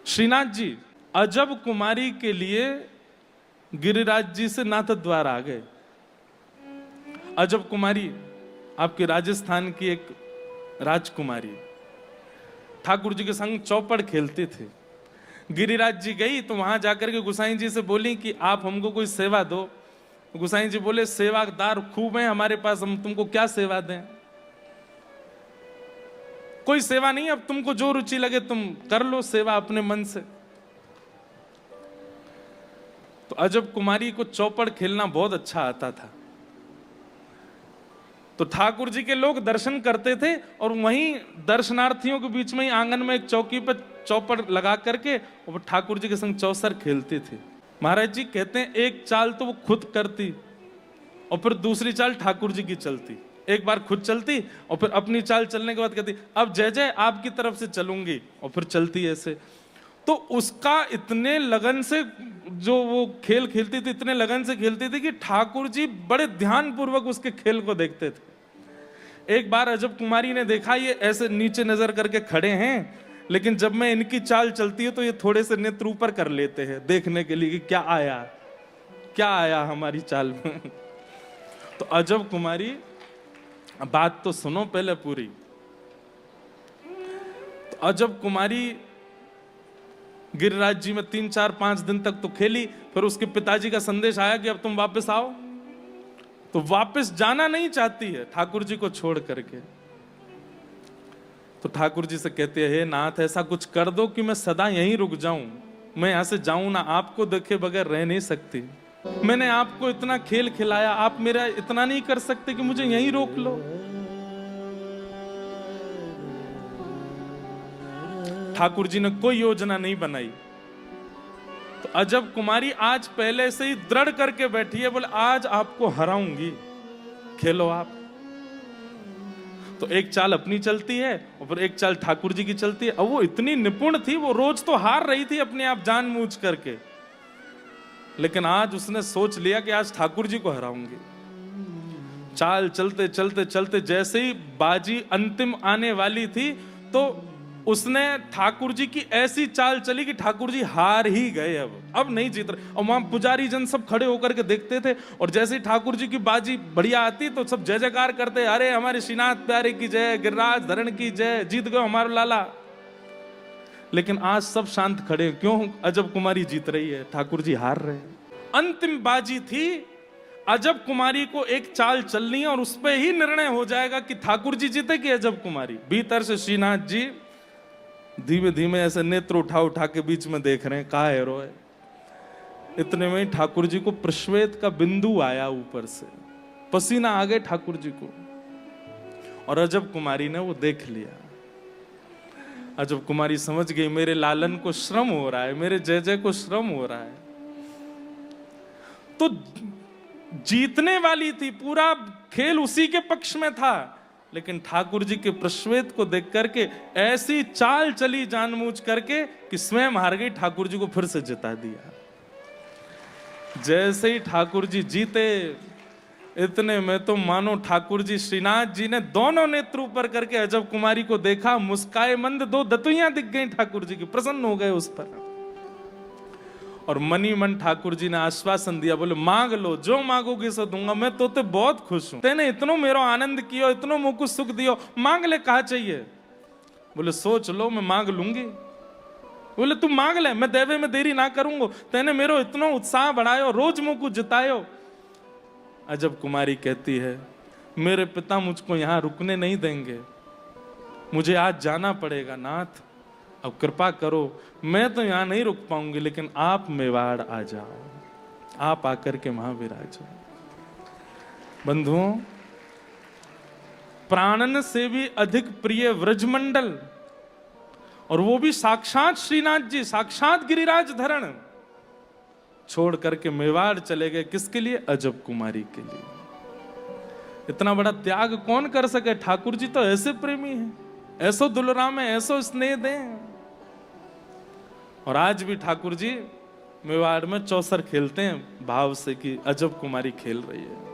श्रीनाथ जी अजब कुमारी के लिए गिरिराज जी से नाथद्वार आ गए। अजब कुमारी आपके राजस्थान की एक राजकुमारी, ठाकुर जी के संग चौपड़ खेलते थे। गिरिराज जी गई तो वहां जाकर के गोसाई जी से बोली कि आप हमको कोई सेवा दो। गोसाई जी बोले सेवादार खूब हैं हमारे पास, हम तुमको क्या सेवा दें, कोई सेवा नहीं, अब तुमको जो रुचि लगे तुम कर लो सेवा अपने मन से। तो अजब कुमारी को चौपड़ खेलना बहुत अच्छा आता था। तो ठाकुर जी के लोग दर्शन करते थे और वहीं दर्शनार्थियों के बीच में ही आंगन में एक चौकी पर चौपड़ लगा करके और ठाकुर जी के संग चौसर खेलते थे। महाराज जी कहते हैं एक चाल तो वो खुद करती और फिर दूसरी चाल ठाकुर जी की चलती। एक बार खुद चलती और फिर अपनी चाल चलने के बाद कहती अब जय जय आपकी तरफ से चलूंगी, और फिर चलती ऐसे। तो उसका इतने लगन से जो वो खेल खेलती थी, इतने लगन से खेलती थी कि ठाकुर जी बड़े ध्यान पूर्वक उसके खेल को देखते थे। एक बार अजब कुमारी ने देखा ये ऐसे नीचे नजर करके खड़े हैं, लेकिन जब मैं इनकी चाल चलती है तो ये थोड़े से नेत्र ऊपर कर लेते हैं देखने के लिए कि क्या आया हमारी चाल में। तो अजब कुमारी, बात तो सुनो पहले पूरी। तो अजब कुमारी गिरिराज जी में 3, 4, 5 दिन तक तो खेली। फिर उसके पिताजी का संदेश आया कि अब तुम वापस आओ। तो वापस जाना नहीं चाहती है ठाकुर जी को छोड़ करके। तो ठाकुर जी से कहते हैं हे नाथ ऐसा कुछ कर दो कि मैं सदा यहीं रुक जाऊं, मैं यहां से जाऊं ना, आपको देखे बगैर रह नहीं सकती। मैंने आपको इतना खेल खिलाया, आप मेरा इतना नहीं कर सकते कि मुझे यहीं रोक लो। ठाकुर जी ने कोई योजना नहीं बनाई। तो अजब कुमारी आज पहले से ही दृढ़ करके बैठी है, बोले आज आपको हराऊंगी, खेलो आप। तो एक चाल अपनी चलती है और फिर एक चाल ठाकुर जी की चलती है। अब वो इतनी निपुण थी, वो रोज तो हार रही थी अपने आप जानबूझ करके, लेकिन आज उसने सोच लिया कि आज ठाकुर जी को हराऊंगी। चाल चलते चलते चलते जैसे ही बाजी अंतिम आने वाली थी तो उसने ठाकुर जी की ऐसी चाल चली कि ठाकुर जी हार ही गए। अब नहीं जीत रहे। और वहां पुजारी जन सब खड़े होकर के देखते थे और जैसे ही ठाकुर जी की बाजी बढ़िया आती तो सब जय जयकार करते, अरे हमारे श्रीनाथ प्यारे की जय, गिरिराज धरण की जय, जीत गए हमारा लाला। लेकिन आज सब शांत खड़े, क्यों? अजब कुमारी जीत रही है, ठाकुर जी हार रहे हैं। अंतिम बाजी थी, अजब कुमारी को एक चाल चलनी है और उस पर ही निर्णय हो जाएगा कि ठाकुर जी जीते कि अजब कुमारी। भीतर से श्रीनाथ जी धीमे धीमे ऐसे नेत्र उठा उठा के बीच में देख रहे हैं कहा है रोए। इतने में ठाकुर जी को प्रश्वेत का बिंदु आया, ऊपर से पसीना आ गए ठाकुर जी को, और अजब कुमारी ने वो देख लिया। अजब कुमारी समझ गई मेरे लालन को श्रम हो रहा है, मेरे जय जय को श्रम हो रहा है। तो जीतने वाली थी, पूरा खेल उसी के पक्ष में था, लेकिन ठाकुर जी के प्रश्वेत को देख करके ऐसी चाल चली जानबूझ करके कि स्वयं हार गई, ठाकुर जी को फिर से जिता दिया। जैसे ही ठाकुर जी जीते, इतने में तो मानो ठाकुर जी श्रीनाथ जी ने दोनों नेत्र ऊपर करके अजब कुमारी को देखा, मुस्काए मंद, 2 दतुइयां दिख गई ठाकुर जी की, प्रसन्न हो गए उस पर। और मनी मन ठाकुर जी ने आश्वासन दिया, बोले मांग लो, जो मांगोगे सो दूंगा, मैं तो बहुत खुश हूं, तेने इतनो मेरो आनंद कियो, इतनो मुझको सुख दियो, मांग ले, कहा चाहिए। बोले सोच लो, मैं मांग लूंगी। बोले तू मांग ले, मैं देवे में देरी ना करूंगा, तेने मेरो इतनो उत्साह बढ़ायो, रोज मुझको जितायो। अजब कुमारी कहती है मेरे पिता मुझको यहां रुकने नहीं देंगे, मुझे आज जाना पड़ेगा नाथ, अब कृपा करो, मैं तो यहां नहीं रुक पाऊंगी, लेकिन आप मेवाड़ आ जाओ, आप आकर के वहां विराजो। बंधुओं, प्राणन से भी अधिक प्रिय व्रजमंडल, और वो भी साक्षात श्रीनाथ जी, साक्षात गिरिराज धरण, छोड़ करके मेवाड़ चले गए। किसके लिए? अजब कुमारी के लिए। इतना बड़ा त्याग कौन कर सके? ठाकुर जी तो ऐसे प्रेमी हैं, ऐसो दुलराम है, ऐसो स्नेह दें। और आज भी ठाकुर जी मेवाड़ में चौसर खेलते हैं भाव से कि अजब कुमारी खेल रही है।